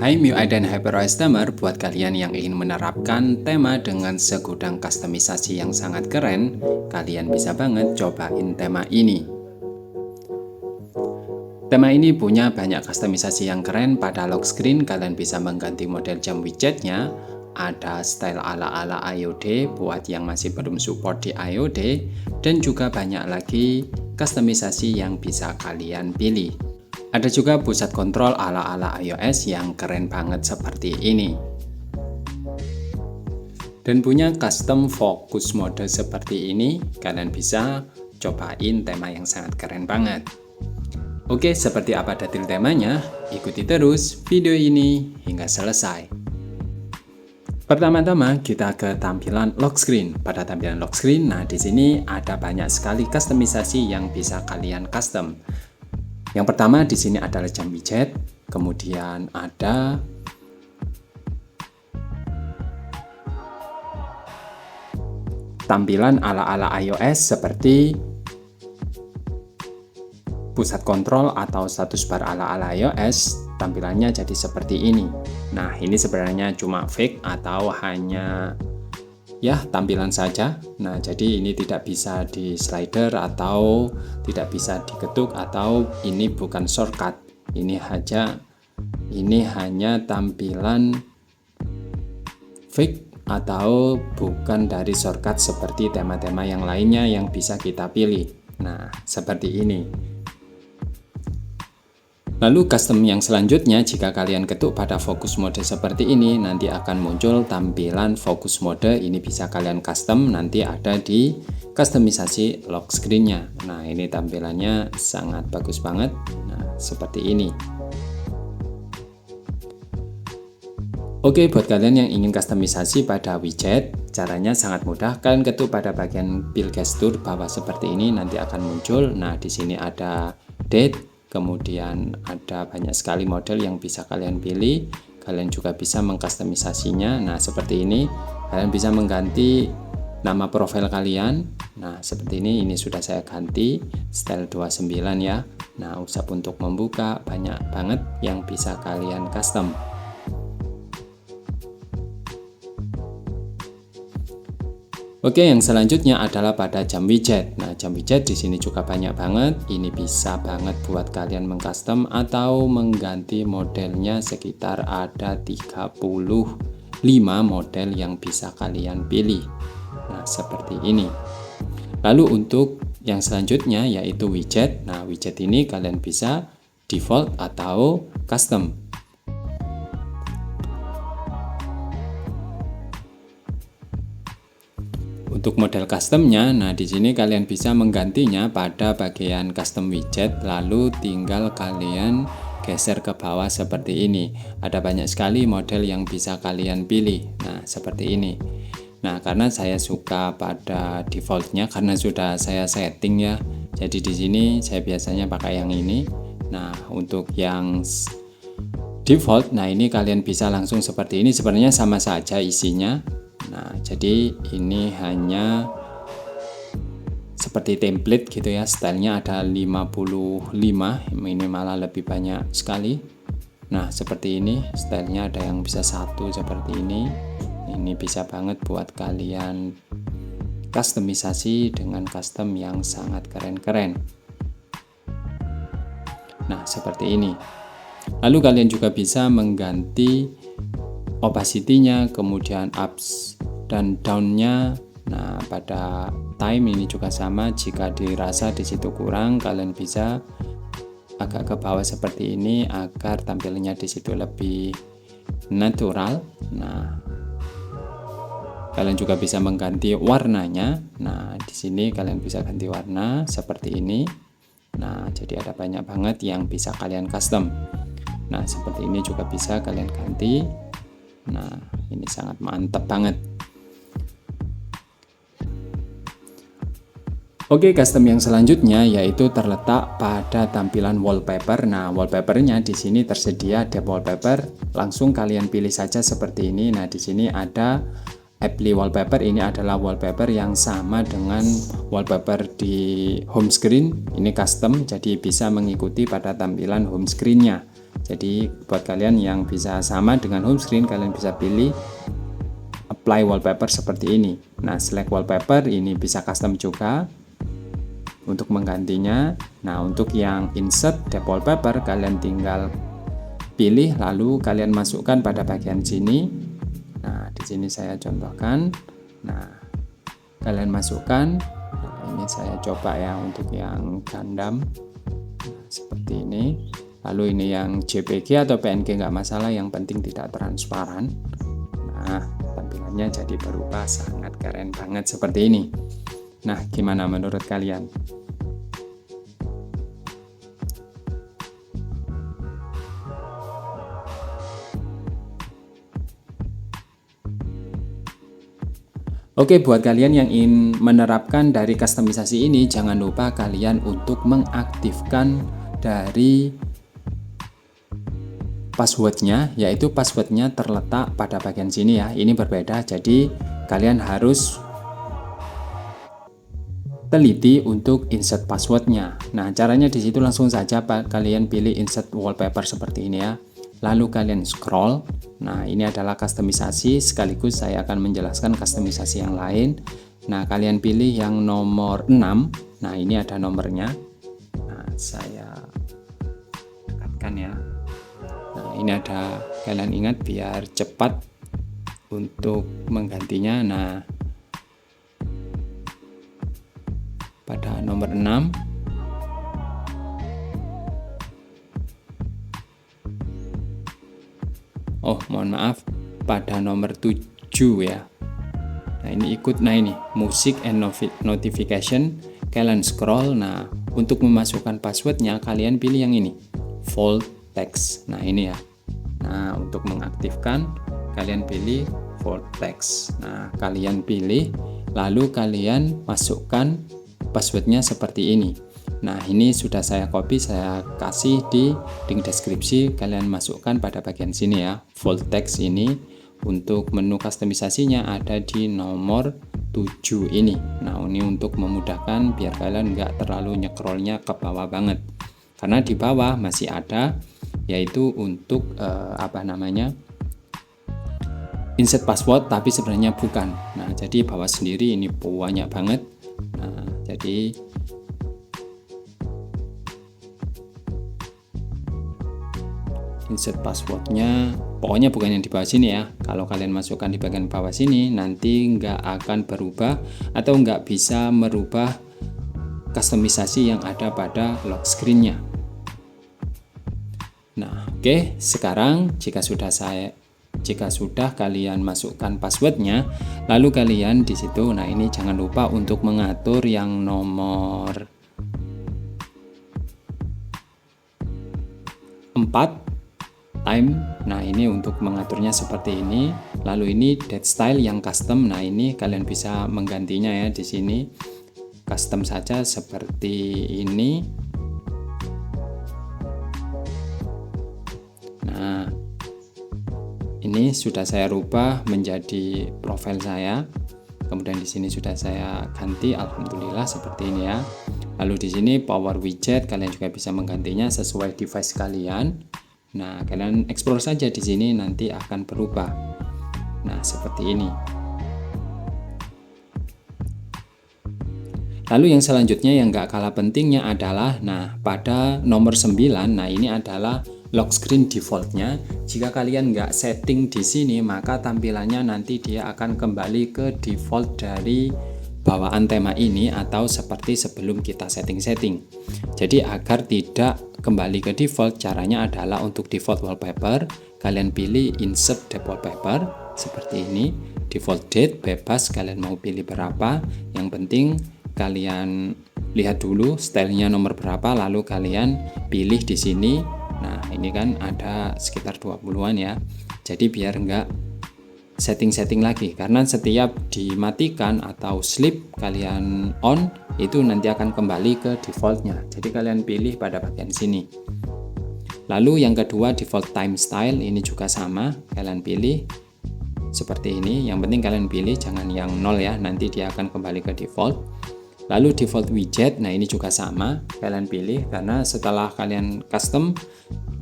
Hai MIUI dan HyperOS Tamer, buat kalian yang ingin menerapkan tema dengan segudang kustomisasi yang sangat keren, kalian bisa banget cobain tema ini. Tema ini punya banyak kustomisasi yang keren. Pada lock screen kalian bisa mengganti model jam widgetnya, ada style ala-ala iOD buat yang masih belum support di iOD, dan juga banyak lagi kustomisasi yang bisa kalian pilih. Ada juga pusat kontrol ala-ala iOS yang keren banget seperti ini. Dan punya custom focus mode seperti ini, kalian bisa cobain tema yang sangat keren banget. Oke, seperti apa detail temanya? Ikuti terus video ini hingga selesai. Pertama-tama kita ke tampilan lock screen. Pada tampilan lock screen, nah di sini ada banyak sekali kustomisasi yang bisa kalian custom. Yang pertama di sini adalah jam widget, kemudian ada tampilan ala-ala iOS seperti pusat kontrol atau status bar ala-ala iOS, tampilannya jadi seperti ini. Nah, ini sebenarnya cuma fake atau hanya ya tampilan saja. Nah, jadi ini tidak bisa di slider atau tidak bisa diketuk atau ini bukan shortcut. Ini hanya tampilan fake atau bukan dari shortcut seperti tema-tema yang lainnya yang bisa kita pilih. Nah, seperti ini. Lalu custom yang selanjutnya, jika kalian ketuk pada focus mode seperti ini, nanti akan muncul tampilan focus mode. Ini bisa kalian custom, nanti ada di kustomisasi lock screen-nya. Nah, ini tampilannya sangat bagus banget. Nah, seperti ini. Oke, buat kalian yang ingin kustomisasi pada widget, caranya sangat mudah. Kalian ketuk pada bagian pil gesture bawah seperti ini, nanti akan muncul. Nah, di sini ada date. Kemudian ada banyak sekali model yang bisa kalian pilih. Kalian juga bisa mengkustomisasinya. Nah, seperti ini. Kalian bisa mengganti nama profil kalian. Nah, seperti ini sudah saya ganti style 29 ya. Nah, usap untuk membuka, banyak banget yang bisa kalian custom. Oke, yang selanjutnya adalah pada jam widget. Nah, jam widget di sini juga banyak banget. Ini bisa banget buat kalian mengcustom atau mengganti modelnya, sekitar ada 35 model yang bisa kalian pilih. Nah, seperti ini. Lalu untuk yang selanjutnya yaitu widget. Nah, widget ini kalian bisa default atau custom. Untuk model customnya, nah di sini kalian bisa menggantinya pada bagian custom widget, lalu tinggal kalian geser ke bawah seperti ini. Ada banyak sekali model yang bisa kalian pilih. Nah, seperti ini. Nah, karena saya suka pada defaultnya karena sudah saya setting ya. Jadi di sini saya biasanya pakai yang ini. Nah, untuk yang default, nah ini kalian bisa langsung seperti ini. Sebenarnya sama saja isinya. Nah, jadi ini hanya seperti template gitu ya, stylenya ada 55, ini malah lebih banyak sekali. Nah, seperti ini, stylenya ada yang bisa satu seperti ini. Ini bisa banget buat kalian kustomisasi dengan custom yang sangat keren-keren. Nah, seperti ini. Lalu kalian juga bisa mengganti opacity-nya, kemudian ups dan down-nya. Nah, pada time ini juga sama, jika dirasa di situ kurang, kalian bisa agak ke bawah seperti ini agar tampilannya di situ lebih natural. Nah, kalian juga bisa mengganti warnanya. Nah, di sini kalian bisa ganti warna seperti ini. Nah, jadi ada banyak banget yang bisa kalian custom. Nah, seperti ini juga bisa kalian ganti. Nah, ini sangat mantap banget. Oke, custom yang selanjutnya yaitu terletak pada tampilan wallpaper. Nah, wallpapernya di sini tersedia ada wallpaper. Langsung kalian pilih saja seperti ini. Nah, di sini ada apply wallpaper. Ini adalah wallpaper yang sama dengan wallpaper di home screen. Ini custom, jadi bisa mengikuti pada tampilan home screen-nya. Jadi buat kalian yang bisa sama dengan home screen, kalian bisa pilih apply wallpaper seperti ini. Nah, select wallpaper ini bisa custom juga untuk menggantinya. Nah, untuk yang insert depth wallpaper, kalian tinggal pilih lalu kalian masukkan pada bagian sini. Nah, di sini saya contohkan. Nah, kalian masukkan. Nah, ini saya coba ya untuk yang Gundam. Nah, seperti ini. Lalu ini yang JPG atau PNG nggak masalah, yang penting tidak transparan. Nah, tampilannya jadi berubah sangat keren banget seperti ini. Nah, gimana menurut kalian? Oke, buat kalian yang ingin menerapkan dari kustomisasi ini, jangan lupa kalian untuk mengaktifkan dari passwordnya, yaitu passwordnya terletak pada bagian sini ya. Ini berbeda, jadi kalian harus teliti untuk insert passwordnya. Nah, caranya di situ langsung saja kalian pilih insert wallpaper seperti ini ya. Lalu kalian scroll. Nah, ini adalah kustomisasi, sekaligus saya akan menjelaskan kustomisasi yang lain. Nah, kalian pilih yang nomor 6. Nah, ini ada nomornya. Nah, saya dekatkan ya. Nah, ini ada, kalian ingat biar cepat untuk menggantinya. Nah, pada nomor 6 mohon maaf, pada nomor 7 ya. Nah, ini ikut, nah ini music and notification, kalian scroll. Nah, untuk memasukkan passwordnya kalian pilih yang ini, Vault Text. Nah, ini ya. Nah, untuk mengaktifkan kalian pilih Vault Text. Nah, kalian pilih, lalu kalian masukkan passwordnya seperti ini. Nah, ini sudah saya copy, saya kasih di link deskripsi, kalian masukkan pada bagian sini ya. Vault Text ini untuk menu kustomisasinya ada di nomor 7 ini. Nah, ini untuk memudahkan biar kalian nggak terlalu nyekrolnya ke bawah banget. Karena di bawah masih ada, yaitu untuk insert password, tapi sebenarnya bukan. Nah, jadi bawah sendiri ini banyak banget. Nah, jadi insert passwordnya pokoknya bukan yang di bawah sini ya. Kalau kalian masukkan di bagian bawah sini, nanti nggak akan berubah atau nggak bisa merubah kustomisasi yang ada pada lock screen-nya. Nah, oke, sekarang jika sudah kalian masukkan passwordnya, lalu kalian di situ, nah ini jangan lupa untuk mengatur yang nomor 4 time. Nah, ini untuk mengaturnya seperti ini. Lalu ini date style yang custom. Nah, ini kalian bisa menggantinya ya di sini. Custom saja seperti ini. Nah, ini sudah saya rubah menjadi profil saya. Kemudian di sini sudah saya ganti, alhamdulillah seperti ini ya. Lalu di sini power widget, kalian juga bisa menggantinya sesuai device kalian. Nah, kalian explore saja di sini, nanti akan berubah. Nah, seperti ini. Lalu yang selanjutnya yang nggak kalah pentingnya adalah, nah pada nomor 9, nah ini adalah lock screen defaultnya. Jika kalian nggak setting di sini, maka tampilannya nanti dia akan kembali ke default dari bawaan tema ini atau seperti sebelum kita setting-setting. Jadi agar tidak kembali ke default, caranya adalah untuk default wallpaper, kalian pilih insert depth wallpaper seperti ini. Default date bebas, kalian mau pilih berapa, yang penting kalian lihat dulu stylenya nomor berapa, lalu kalian pilih di sini. Nah, ini kan ada sekitar 20-an ya. Jadi biar enggak setting-setting lagi, karena setiap dimatikan atau sleep kalian on, itu nanti akan kembali ke defaultnya. Jadi kalian pilih pada bagian sini. Lalu yang kedua, default time style, ini juga sama, kalian pilih seperti ini. Yang penting kalian pilih jangan yang 0 ya, nanti dia akan kembali ke default. Lalu default widget, nah ini juga sama, kalian pilih, karena setelah kalian custom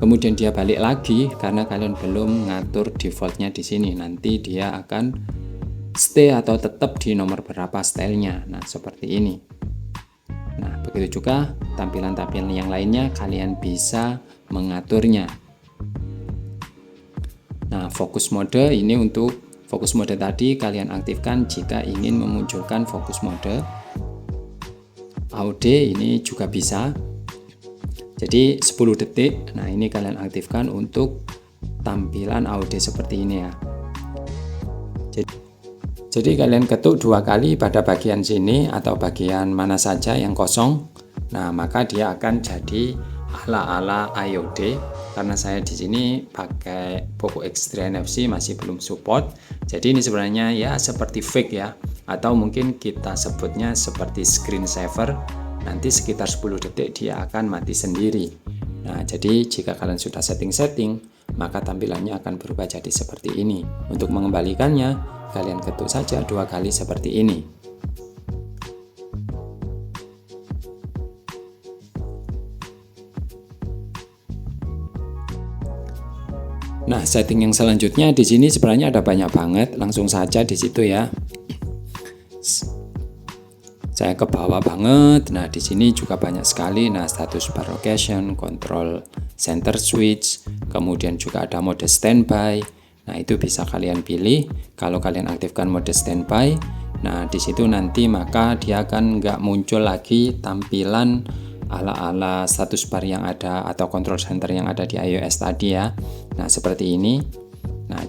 kemudian dia balik lagi karena kalian belum ngatur defaultnya di sini. Nanti dia akan stay atau tetap di nomor berapa stylenya. Nah, seperti ini. Nah, begitu juga tampilan-tampilan yang lainnya kalian bisa mengaturnya. Nah, fokus mode ini untuk fokus mode tadi kalian aktifkan jika ingin memunculkan fokus mode. AOD ini juga bisa. Jadi 10 detik. Nah, ini kalian aktifkan untuk tampilan AOD seperti ini ya. Jadi kalian ketuk 2 kali pada bagian sini atau bagian mana saja yang kosong. Nah, maka dia akan jadi ala-ala IOD. Karena saya di sini pakai Poco X3 NFC masih belum support. Jadi ini sebenarnya ya seperti fake ya, atau mungkin kita sebutnya seperti screensaver. Nanti sekitar 10 detik dia akan mati sendiri. Nah, jadi jika kalian sudah setting-setting, maka tampilannya akan berubah jadi seperti ini. Untuk mengembalikannya, kalian ketuk saja 2 kali seperti ini. Nah, setting yang selanjutnya di sini sebenarnya ada banyak banget, langsung saja di situ ya. Saya ke bawah banget. Nah, di sini juga banyak sekali. Nah, status bar location, control center switch, kemudian juga ada mode standby. Nah, itu bisa kalian pilih. Kalau kalian aktifkan mode standby, nah di situ nanti maka dia akan nggak muncul lagi tampilan ala-ala status bar yang ada atau control center yang ada di iOS tadi ya. Nah, seperti ini. Nah,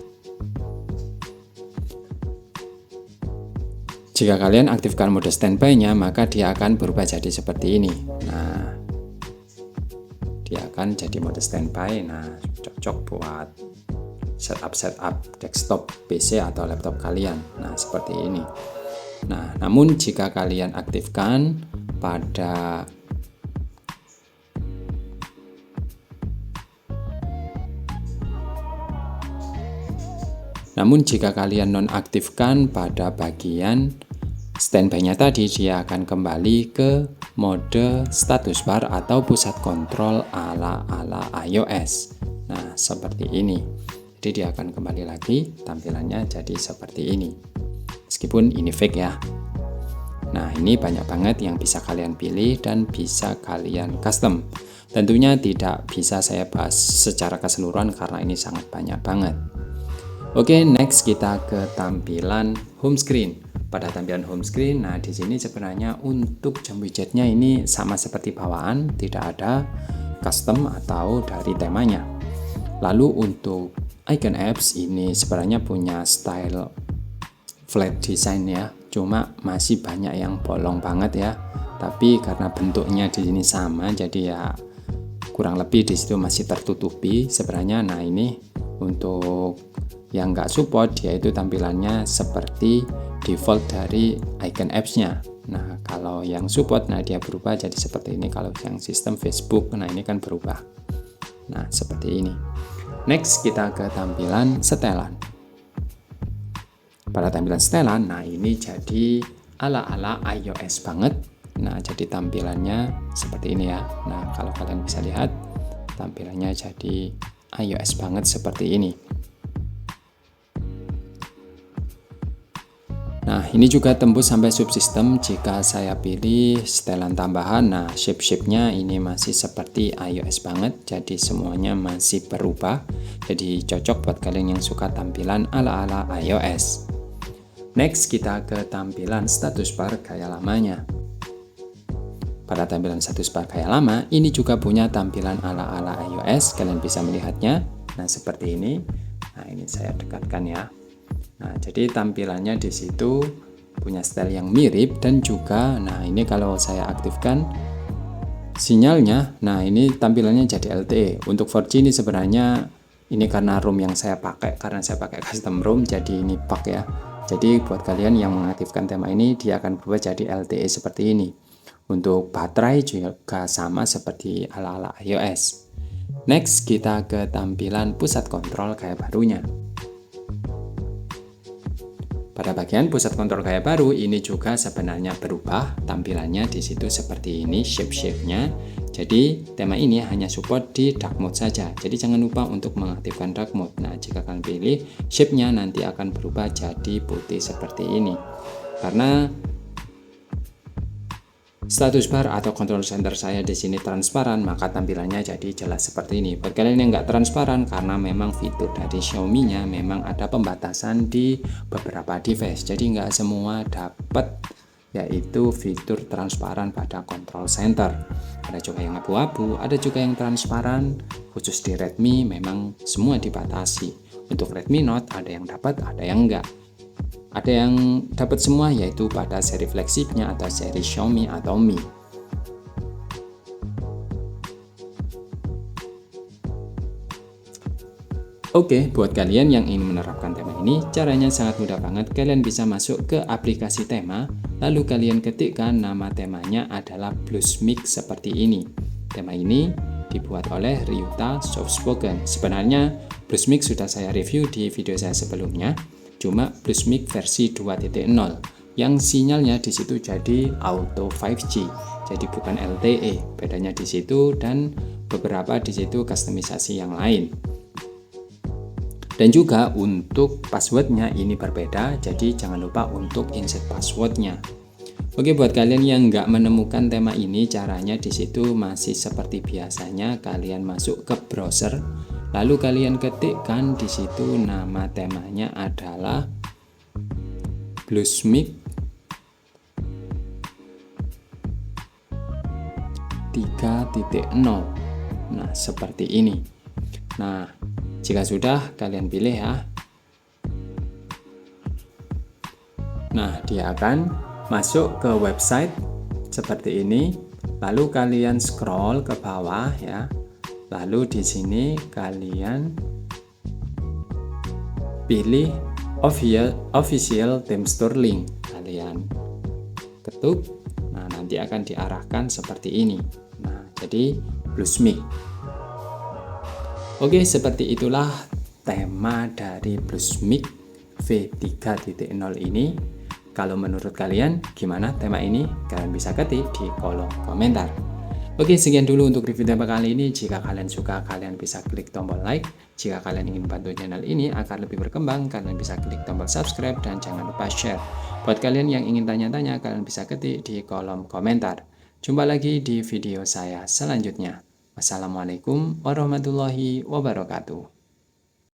jika kalian aktifkan mode standby-nya, maka dia akan berubah jadi seperti ini. Nah, dia akan jadi mode standby. Nah, cocok buat setup desktop PC atau laptop kalian. Nah, seperti ini. Nah, namun jika kalian aktifkan pada jika kalian nonaktifkan pada bagian standby-nya tadi, dia akan kembali ke mode status bar atau pusat kontrol ala-ala iOS. Nah, seperti ini. Jadi dia akan kembali lagi, tampilannya jadi seperti ini. Meskipun ini fake ya. Nah, ini banyak banget yang bisa kalian pilih dan bisa kalian custom. Tentunya tidak bisa saya bahas secara keseluruhan karena ini sangat banyak banget. Oke, next kita ke tampilan home screen. Pada tampilan home screen, nah di sini sebenarnya untuk jam widgetnya ini sama seperti bawaan, tidak ada custom atau dari temanya. Lalu untuk icon apps ini sebenarnya punya style flat design ya, cuma masih banyak yang bolong banget ya. Tapi karena bentuknya di sini sama, jadi ya kurang lebih di situ masih tertutupi sebenarnya. Nah, ini untuk yang nggak support, yaitu tampilannya seperti default dari icon apps-nya. Nah, kalau yang support, nah dia berubah jadi seperti ini. Kalau yang sistem Facebook, nah ini kan berubah. Nah, seperti ini. Next, kita ke tampilan setelan. Pada tampilan setelan, nah ini jadi ala-ala iOS banget. Nah, jadi tampilannya seperti ini ya. Nah, kalau kalian bisa lihat, tampilannya jadi iOS banget seperti ini. Nah, ini juga tembus sampai subsistem jika saya pilih setelan tambahan. Nah, shape-nya ini masih seperti iOS banget, jadi semuanya masih berubah. Jadi cocok buat kalian yang suka tampilan ala-ala iOS. Next, kita ke tampilan status bar gaya lamanya. Pada tampilan status bar gaya lama, ini juga punya tampilan ala-ala iOS. Kalian bisa melihatnya. Nah, seperti ini. Nah, ini saya dekatkan ya. Nah, jadi tampilannya di situ punya style yang mirip dan juga, nah ini kalau saya aktifkan sinyalnya, nah ini tampilannya jadi LTE. Untuk 4G ini sebenarnya ini karena ROM yang saya pakai, karena saya pakai custom ROM, jadi ini pak ya. Jadi buat kalian yang mengaktifkan tema ini, dia akan berubah jadi LTE seperti ini. Untuk baterai juga sama seperti ala-ala iOS. Next, kita ke tampilan pusat kontrol gaya barunya. Pada bagian pusat kontrol gaya baru ini juga sebenarnya berubah tampilannya di situ seperti ini shape-nya. Jadi tema ini hanya support di dark mode saja. Jadi jangan lupa untuk mengaktifkan dark mode. Nah, jika kalian pilih, shape-nya nanti akan berubah jadi putih seperti ini. Karena status bar atau control center saya di sini transparan, maka tampilannya jadi jelas seperti ini. Buat kalian yang nggak transparan, karena memang fitur dari Xiaomi-nya memang ada pembatasan di beberapa device, jadi nggak semua dapat yaitu fitur transparan pada control center. Ada juga yang abu-abu, ada juga yang transparan. Khusus di Redmi memang semua dibatasi. Untuk Redmi Note ada yang dapat, ada yang enggak. Ada yang dapat semua yaitu pada seri flagshipnya atau seri Xiaomi atau Mi. Oke, buat kalian yang ingin menerapkan tema ini, caranya sangat mudah banget. Kalian bisa masuk ke aplikasi tema, lalu kalian ketikkan nama temanya adalah Bluesmix seperti ini. Tema ini dibuat oleh Ryuta Soft-Spoken. Sebenarnya Bluesmix sudah saya review di video saya sebelumnya. Cuma Bluesmix versi 2.0 yang sinyalnya di situ jadi auto 5G, jadi bukan LTE. Bedanya di situ dan beberapa di situ customisasi yang lain. Dan juga untuk passwordnya ini berbeda, jadi jangan lupa untuk insert passwordnya. Oke, buat kalian yang nggak menemukan tema ini, caranya di situ masih seperti biasanya. Kalian masuk ke browser, lalu kalian ketikkan di situ nama temanya adalah Bluesmix 3.0. Nah, seperti ini. Nah, jika sudah kalian pilih ya. Nah, dia akan masuk ke website seperti ini. Lalu kalian scroll ke bawah ya. Lalu di sini kalian pilih official theme store link. Kalian ketuk. Nah, nanti akan diarahkan seperti ini. Nah, jadi Bluesmix. Oke, seperti itulah tema dari Bluesmix V3.0 ini. Kalau menurut kalian gimana tema ini? Kalian bisa ketik di kolom komentar. Oke, sekian dulu untuk review tema kali ini. Jika kalian suka, kalian bisa klik tombol like. Jika kalian ingin bantu channel ini agar lebih berkembang, kalian bisa klik tombol subscribe dan jangan lupa share. Buat kalian yang ingin tanya-tanya, kalian bisa ketik di kolom komentar. Jumpa lagi di video saya selanjutnya. Wassalamualaikum warahmatullahi wabarakatuh.